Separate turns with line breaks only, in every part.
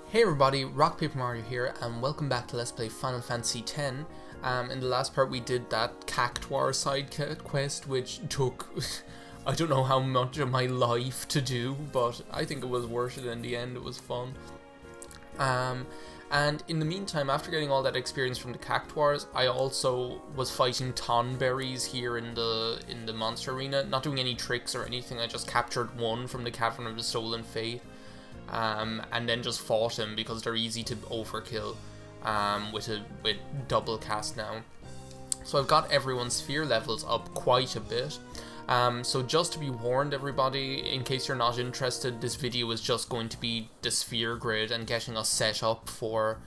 Hey everybody, RockPaperMario here, and welcome back to Let's Play Final Fantasy X. In the last part we did that Cactuar side quest, which took, I don't know how much of my life to do, but I think it was worth it in the end. It was fun. And in the meantime, after getting all that experience from the Cactuars, I also was fighting Tonberries here in the monster arena, not doing any tricks or anything. I just captured one from the Cavern of the Stolen Fate. And then just fought him because they're easy to overkill with double cast now. So I've got everyone's sphere levels up quite a bit. So just to be warned, everybody, in case you're not interested, this video is just going to be the sphere grid and getting us set up for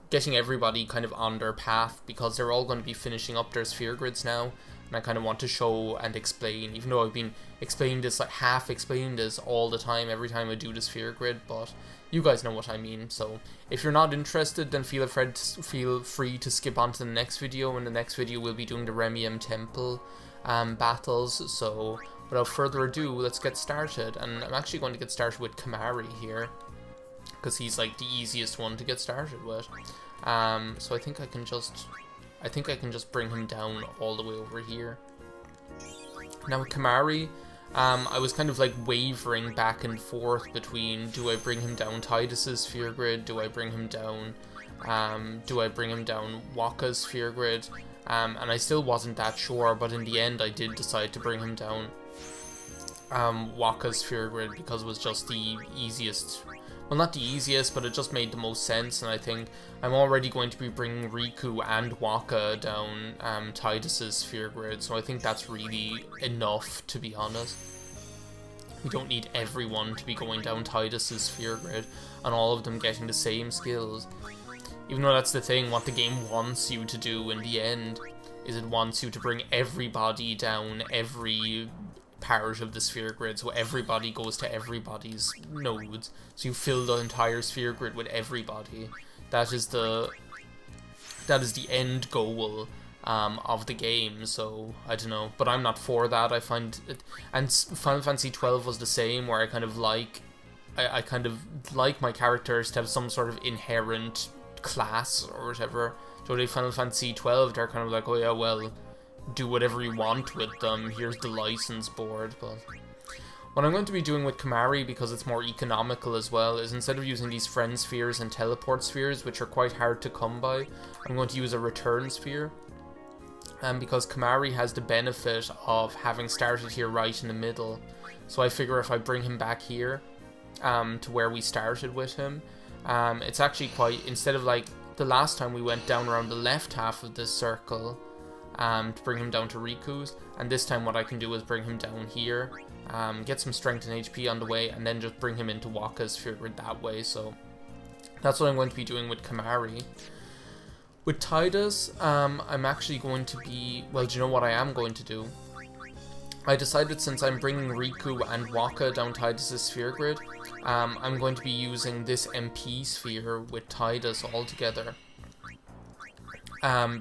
getting everybody kind of on their path, because they're all going to be finishing up their sphere grids now. And I kind of want to show and explain, even though I've been explaining this, like half explaining this all the time, every time I do the sphere grid, but you guys know what I mean. So if you're not interested, then feel free to skip on to the next video. In the next video we'll be doing the Remiem Temple battles. So without further ado, let's get started. And I'm actually going to get started with Kimahri here, because he's like the easiest one to get started with. So I think I can just bring him down all the way over here. Now with Kimahri, I was kind of like wavering back and forth between, do I bring him down Tidus's sphere grid, do I bring him down Wakka's sphere grid, and I still wasn't that sure, but in the end I did decide to bring him down Wakka's sphere grid, because it was just the easiest. Well, not the easiest, but it just made the most sense, and I think I'm already going to be bringing Riku and Wakka down Tidus's sphere grid, so I think that's really enough, to be honest. We don't need everyone to be going down Tidus's sphere grid, and all of them getting the same skills. Even though that's the thing, what the game wants you to do in the end, is it wants you to bring everybody down every part of the sphere grid, so everybody goes to everybody's nodes, so you fill the entire sphere grid with everybody. That is the end goal of the game. So I don't know, but I'm not for that. I find it, and Final Fantasy 12 was the same, where I kind of like my characters to have some sort of inherent class or whatever. So in Final Fantasy 12 they're kind of like, oh yeah, well, do whatever you want with them, here's the license board. But what I'm going to be doing with Kimahri, because it's more economical as well, is instead of using these friend spheres and teleport spheres, which are quite hard to come by, I'm going to use a return sphere. And because Kimahri has the benefit of having started here right in the middle, so I figure if I bring him back here to where we started with him, it's actually quite, instead of like the last time we went down around the left half of this circle to bring him down to Riku's, and this time what I can do is bring him down here, get some strength and HP on the way, and then just bring him into Wakka's sphere grid that way. So that's what I'm going to be doing with Kimahri. With Tidus, I'm actually going to be, well, do you know what I am going to do? I decided, since I'm bringing Riku and Wakka down Tidus's sphere grid, I'm going to be using this MP sphere with Tidus all together.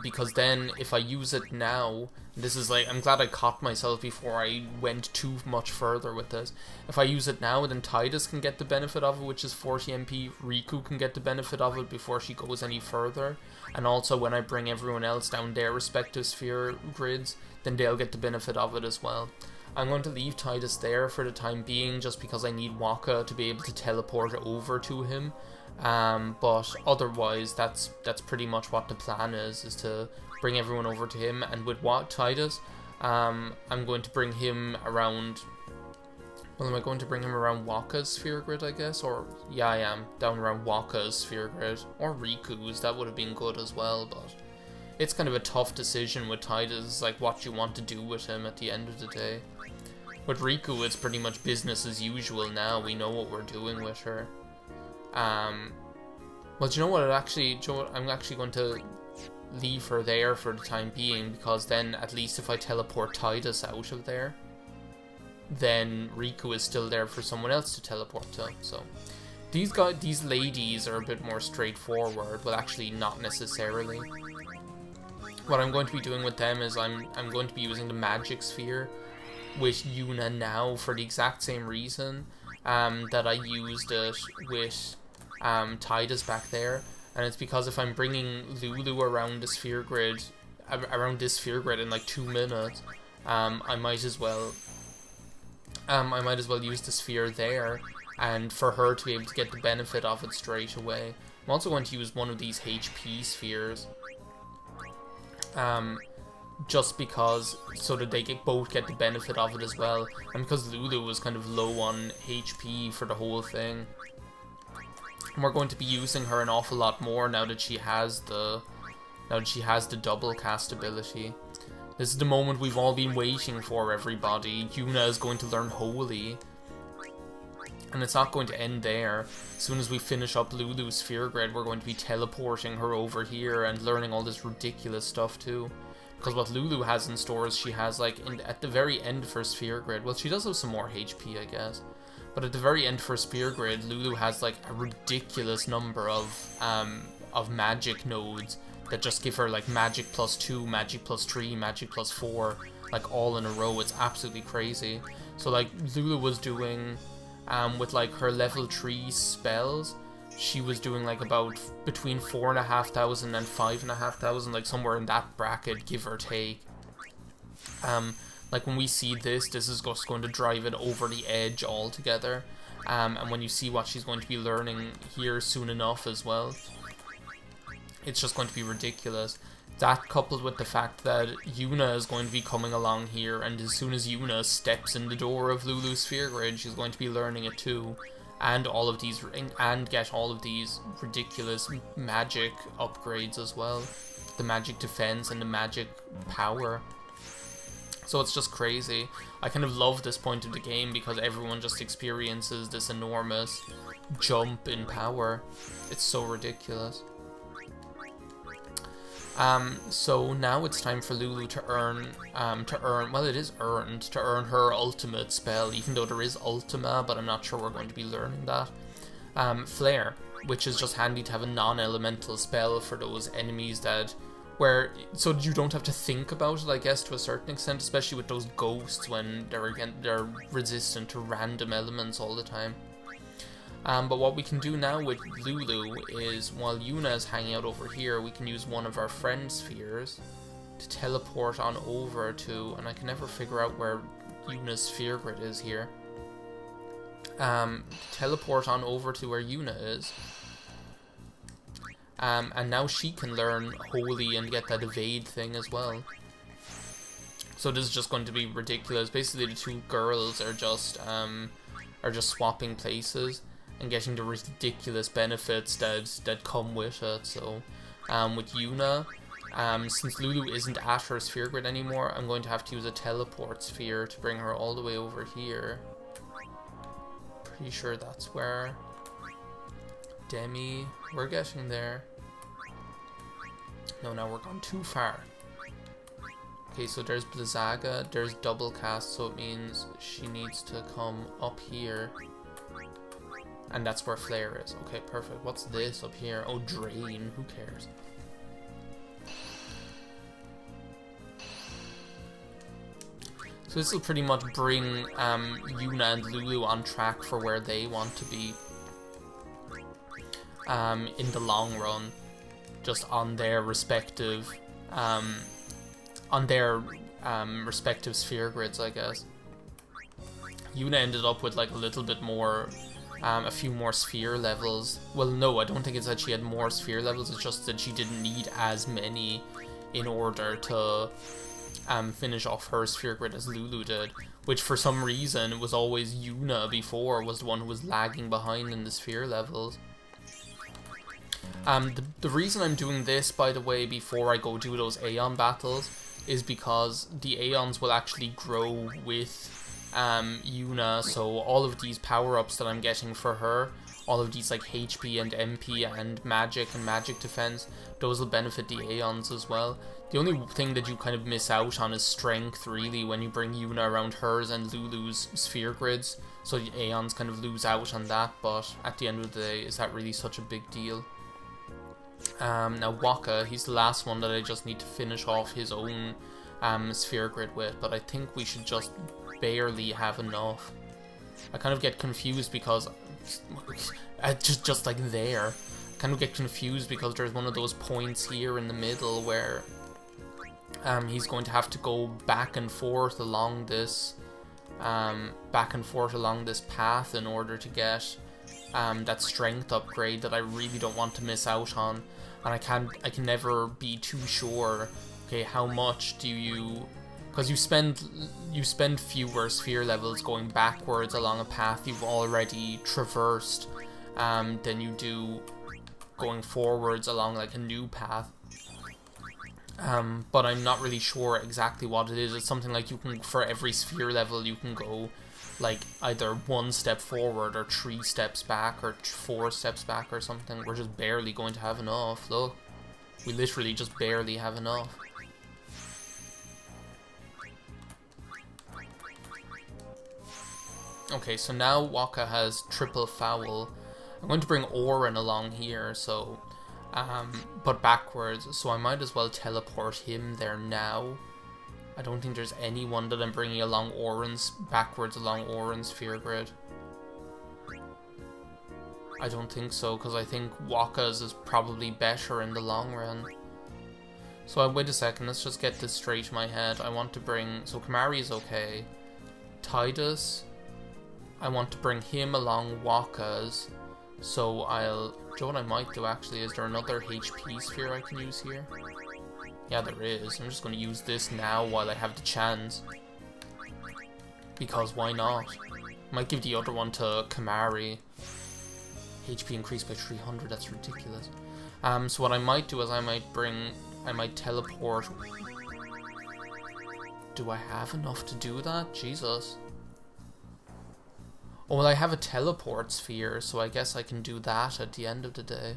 Because then if I use it now, this is like, I'm glad I caught myself before I went too much further with this. If I use it now, then Tidus can get the benefit of it, which is 40 MP. Riku can get the benefit of it before she goes any further. And also when I bring everyone else down their respective sphere grids, then they'll get the benefit of it as well. I'm going to leave Tidus there for the time being, just because I need Wakka to be able to teleport over to him. But otherwise, that's pretty much what the plan is to bring everyone over to him. And with Tidus, I'm going to bring him around, well, am I going to bring him around Wakka's sphere grid, I guess? Or, yeah, I am, down around Wakka's sphere grid, or Riku's, that would have been good as well, but it's kind of a tough decision with Tidus, like what you want to do with him at the end of the day. With Riku, it's pretty much business as usual now, we know what we're doing with her. Well, do you know what? I'm actually going to leave her there for the time being, because then at least if I teleport Tidus out of there, then Riku is still there for someone else to teleport to. So these ladies are a bit more straightforward. Well, actually, not necessarily. What I'm going to be doing with them is I'm going to be using the magic sphere with Yuna now, for the exact same reason that I used it with Tidus back there, and it's because if I'm bringing Lulu around the sphere grid, in like 2 minutes, I might as well use the sphere there, and for her to be able to get the benefit of it straight away. I'm also going to use one of these HP spheres, just because, so that they both get the benefit of it as well, and because Lulu was kind of low on HP for the whole thing. And we're going to be using her an awful lot more now that she has the double cast ability. This is the moment we've all been waiting for, everybody. Yuna is going to learn Holy. And it's not going to end there. As soon as we finish up Lulu's Sphere Grid, we're going to be teleporting her over here and learning all this ridiculous stuff too. Because what Lulu has in store is she has, like, at the very end of her Sphere Grid, well, she does have some more HP, I guess. But at the very end of her Sphere Grid, Lulu has, like, a ridiculous number of magic nodes that just give her, like, magic +2, magic +3, magic +4, like, all in a row. It's absolutely crazy. So, like, Lulu was doing, with, like, her level 3 spells, she was doing, like, about between 4,500 and 5,500, like, somewhere in that bracket, give or take. Like, when we see this is just going to drive it over the edge altogether. And when you see what she's going to be learning here soon enough as well, it's just going to be ridiculous. That, coupled with the fact that Yuna is going to be coming along here, and as soon as Yuna steps in the door of Lulu's Sphere Grid, she's going to be learning it too. And all of these, and get all of these ridiculous magic upgrades as well. The magic defense and the magic power. So it's just crazy. I kind of love this point of the game because everyone just experiences this enormous jump in power. It's so ridiculous. So now it's time for Lulu to earn, well, it is earned, to earn her ultimate spell, even though there is Ultima, but I'm not sure we're going to be learning that. Flare, which is just handy to have a non-elemental spell for those enemies so you don't have to think about it, I guess, to a certain extent, especially with those ghosts when they're resistant to random elements all the time. But what we can do now with Lulu is, while Yuna is hanging out over here, we can use one of our friend spheres to teleport on over to, and I can never figure out where Yuna's sphere grid is here. Teleport on over to where Yuna is. And now she can learn Holy and get that evade thing as well. So this is just going to be ridiculous. Basically, the two girls are just swapping places and getting the ridiculous benefits that come with it. So, with Yuna, since Lulu isn't at her sphere grid anymore, I'm going to have to use a teleport sphere to bring her all the way over here. Pretty sure that's where Demi. We're getting there. No, now we're gone too far. Okay, so there's Blizzaga, there's double cast, so it means she needs to come up here. And that's where Flare is. Okay, perfect. What's this up here? Oh, Drain. Who cares? So this will pretty much bring Yuna and Lulu on track for where they want to be in the long run. Just on their respective sphere grids, I guess. Yuna ended up with like a little bit more, a few more sphere levels. Well, no, I don't think it's that she had more sphere levels, it's just that she didn't need as many in order to finish off her sphere grid as Lulu did. Which for some reason, it was always Yuna before was the one who was lagging behind in the sphere levels. The reason I'm doing this, by the way, before I go do those Aeon battles, is because the Aeons will actually grow with Yuna, so all of these power-ups that I'm getting for her, all of these like HP and MP and magic defense, those will benefit the Aeons as well. The only thing that you kind of miss out on is strength, really, when you bring Yuna around hers and Lulu's sphere grids, so the Aeons kind of lose out on that, but at the end of the day, is that really such a big deal? Now Waka, he's the last one that I just need to finish off his own sphere grid with, but I think we should just barely have enough. I kind of get confused because just like there. Kind of get confused because there's one of those points here in the middle where he's going to have to go back and forth along this path in order to get that strength upgrade that I really don't want to miss out on. And I can never be too sure. Okay, how much do you? Because you spend fewer sphere levels going backwards along a path you've already traversed than you do going forwards along like a new path. But I'm not really sure exactly what it is. It's something like you can, for every sphere level, you can go like either 1 step forward or 3 steps back or 4 steps back or something. We're just barely going to have enough. Look, we literally just barely have enough. Okay, so now Waka has triple foul. I'm going to bring Orin along here, so but backwards, so I might as well teleport him there now. I don't think there's anyone that I'm bringing along backwards along Orin's sphere grid. I don't think so, because I think Waka's is probably better in the long run. So wait a second, let's just get this straight in my head. I want to bring, so Kamari is okay. Tidus, I want to bring him along Waka's. So do you know what I might do actually? Is there another HP sphere I can use here? Yeah, there is. I'm just going to use this now while I have the chance. Because why not? Might give the other one to Kamari. HP increased by 300, that's ridiculous. So what I might do is I might teleport. Do I have enough to do that? Jesus. Oh, well, I have a teleport sphere, so I guess I can do that at the end of the day.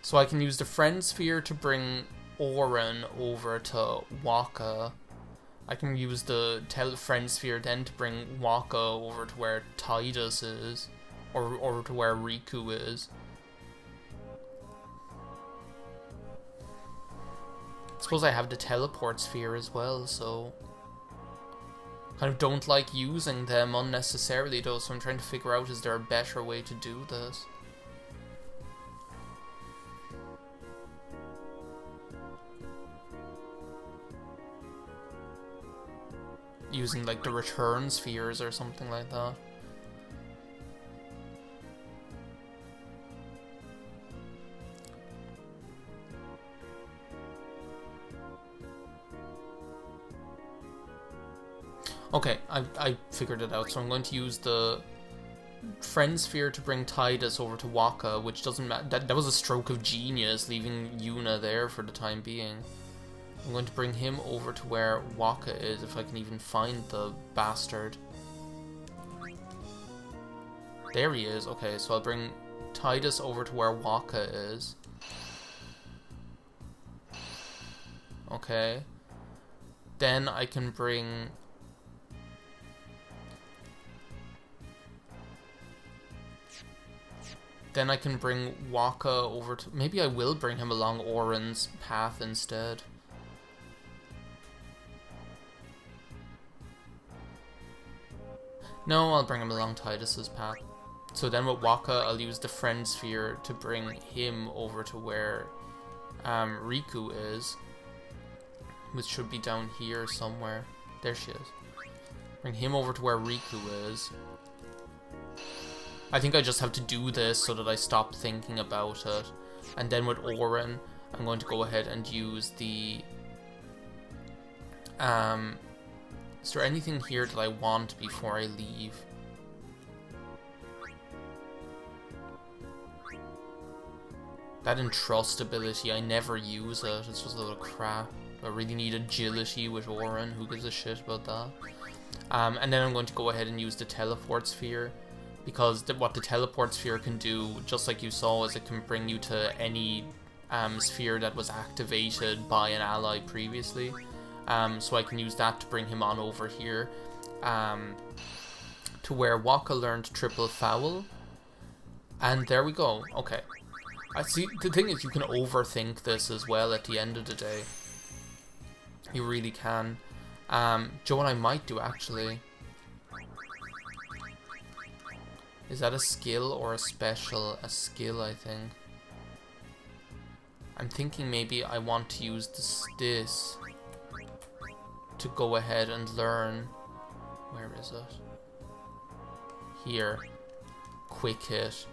So I can use the friend sphere to bring Orin over to Waka. I can use the friend sphere then to bring Waka over to where Tidus is, or to where Riku is. I suppose I have the teleport sphere as well, so kind of don't like using them unnecessarily though, so I'm trying to figure out, is there a better way to do this? Using like the return spheres or something like that. Okay, I figured it out, so I'm going to use the friend sphere to bring Tidus over to Waka, which doesn't matter. That was a stroke of genius, leaving Yuna there for the time being. I'm going to bring him over to where Waka is, if I can even find the bastard. There he is. Okay, so I'll bring Tidus over to where Waka is. Okay. Then I can bring... Then I can bring Waka over to... Maybe I will bring him along Orin's path instead. No, I'll bring him along Tidus's path. So then with Waka, I'll use the friend sphere to bring him over to where Riku is. Which should be down here somewhere. There she is. Bring him over to where Riku is. I think I just have to do this so that I stop thinking about it. And then with Orin, I'm going to go ahead and use the... Is there anything here that I want before I leave? That entrust ability, I never use it. It's just a little crap. I really need agility with Orin. Who gives a shit about that? And then I'm going to go ahead and use the teleport sphere. Because what the teleport sphere can do, just like you saw, is it can bring you to any sphere that was activated by an ally previously. So I can use that to bring him on over here to where Waka learned triple foul. And there we go. Okay. I see. The thing is, you can overthink this as well at the end of the day. You really can. Do you know what I might do actually? Is that a skill or a special? A skill, I think. I'm thinking maybe I want to use this to go ahead and learn. Where is it? Here. Quick hit.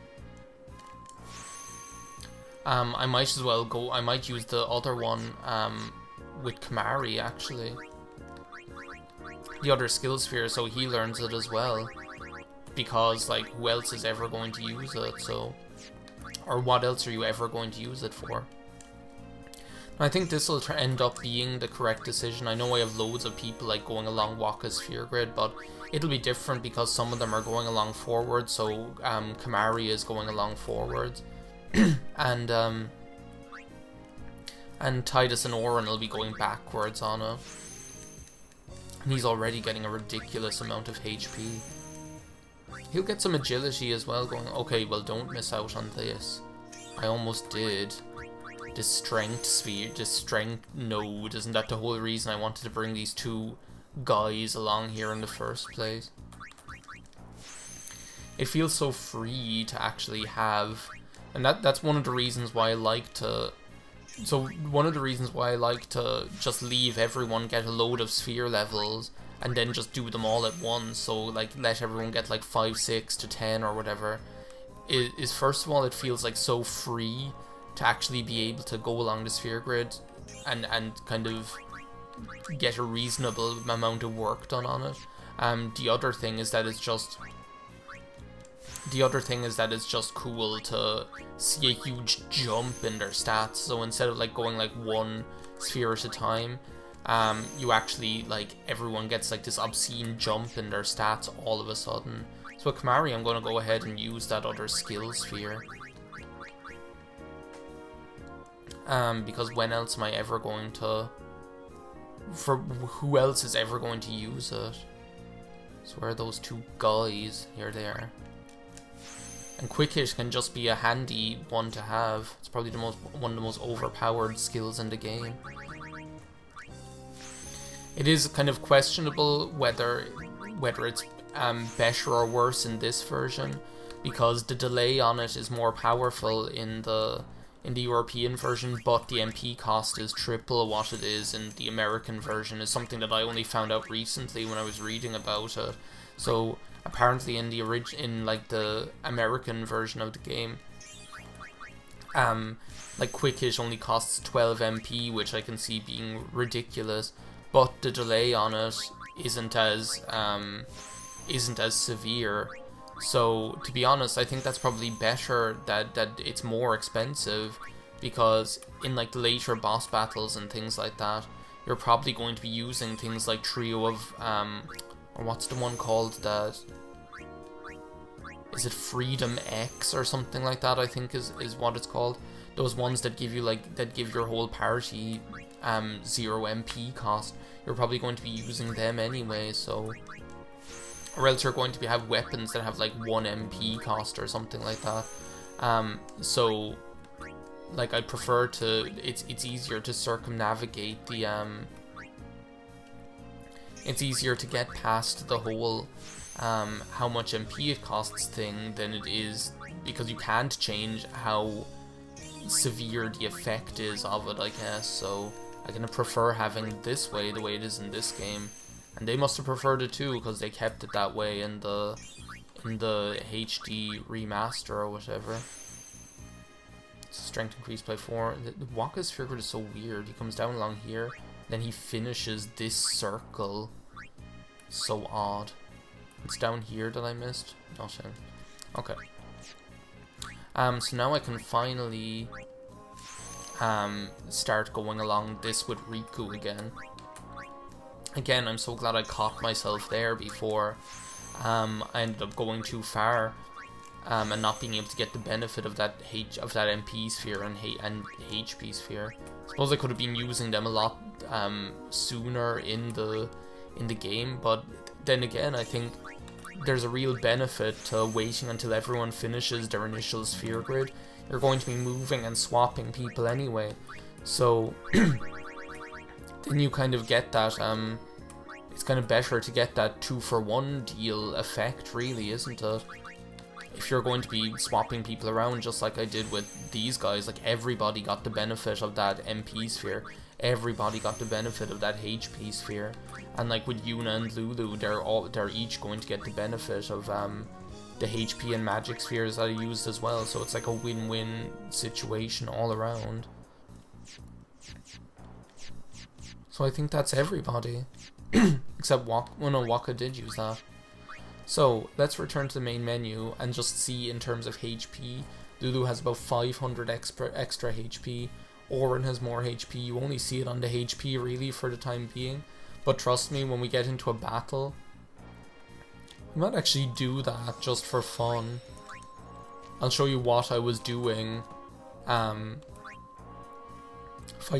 I might as well go. I might use the other one with Kamari, actually. The other skill sphere, so he learns it as well. Because, like, who else is ever going to use it, so... Or what else are you ever going to use it for? I think this will end up being the correct decision. I know I have loads of people, like, going along Waka's Sphere Grid, but it'll be different because some of them are going along forward, so Kamari is going along forwards. and Titus and Oren will be going backwards on it. And he's already getting a ridiculous amount of HP. He'll get some agility as well going, okay, well, don't miss out on this. I almost did. This strength sphere, this strength node, isn't that the whole reason I wanted to bring these two guys along here in the first place? It feels so free to actually have, and that's one of the reasons why I like to, so one of the reasons why I like to just leave everyone get a load of sphere levels and then just do them all at once, so like let everyone get like 5, 6 to 10 or whatever, is first of all it feels like so free to actually be able to go along the sphere grid and kind of get a reasonable amount of work done on it. The other thing is that it's just cool to see a huge jump in their stats. So instead of like going like one sphere at a time, you actually, like, everyone gets like this obscene jump in their stats all of a sudden. So with Kamari, I'm going to go ahead and use that other skill sphere. Because when else am I ever going to... who else is ever going to use it? So where are those two guys? Here they are. And Quick Hit can just be a handy one to have. It's probably one of the most overpowered skills in the game. It is kind of questionable whether it's better or worse in this version, because the delay on it is more powerful in the European version, but the MP cost is triple what it is in the American version. Is something that I only found out recently when I was reading about it. So apparently in the American version of the game, like Quick Hit only costs 12 MP, which I can see being ridiculous, but the delay on it isn't as severe. So to be honest, I think that's probably better that it's more expensive, because in like the later boss battles and things like that, you're probably going to be using things like Trio of or what's the one called, that is it Freedom X or something like that, I think is what it's called. Those ones that give you your whole party 0 MP cost. You're probably going to be using them anyway, so, or else you're going to have weapons that have like 1 MP cost or something like that. So like I'd prefer to, it's easier to circumnavigate the it's easier to get past the whole how much MP it costs thing than it is, because you can't change how severe the effect is of it, I guess. So I kind of prefer having this way, the way it is in this game, and they must have preferred it too, because they kept it that way in the HD remaster or whatever. Strength increased by 4. The Waka's Sphere Grid is so weird. He comes down along here, then he finishes this circle. So odd. It's down here that I missed. Nothing. Okay. So now I can finally start going along this with Riku again. Again, I'm so glad I caught myself there before I ended up going too far and not being able to get the benefit of that MP sphere and HP sphere. Suppose I could have been using them a lot sooner in the game, but then again, I think there's a real benefit to waiting until everyone finishes their initial sphere grid. You're going to be moving and swapping people anyway, so then you kind of get that, it's kind of better to get that 2-for-1 deal effect, really, isn't it? if you're going to be swapping people around just like I did with these guys, like everybody got the benefit of that MP sphere. Everybody got the benefit of that HP sphere. And like with Yuna and Lulu, they're each going to get the benefit of the HP and magic spheres that I used as well. So it's like a win-win situation all around. So I think that's everybody. Except Waka did use that. So let's return to the main menu and just see in terms of HP. Lulu has about 500 extra HP. Auron has more HP. You only see it on the HP really for the time being. But trust me, when we get into a battle, we might actually do that just for fun. I'll show you what I was doing. Fight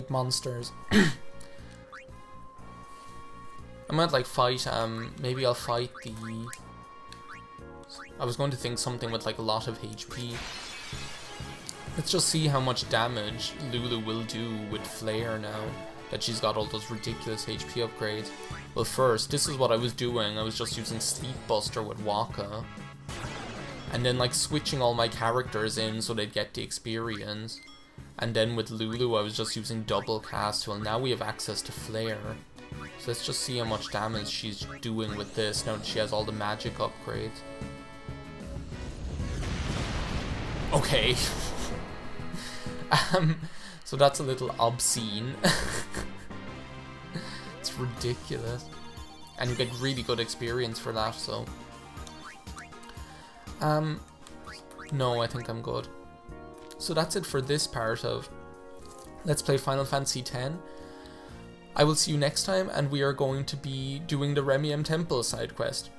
monsters. I might like fight, maybe I'll fight the... I was going to think something with like a lot of HP. Let's just see how much damage Lulu will do with Flare now that she's got all those ridiculous HP upgrades. Well, first, this is what I was doing. I was just using Sleep Buster with Waka. And then like switching all my characters in so they'd get the experience. And then with Lulu, I was just using double cast. Well, now we have access to Flare. So let's just see how much damage she's doing with this now that she has all the magic upgrades. Okay. So that's a little obscene. It's ridiculous. And you get really good experience for that, so... No, I think I'm good. So that's it for this part of Let's Play Final Fantasy X. I will see you next time, and we are going to be doing the Remiem Temple side quest.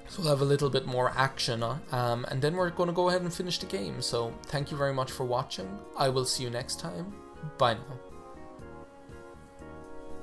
So we'll have a little bit more action, and then we're going to go ahead and finish the game. So thank you very much for watching. I will see you next time. Bye now.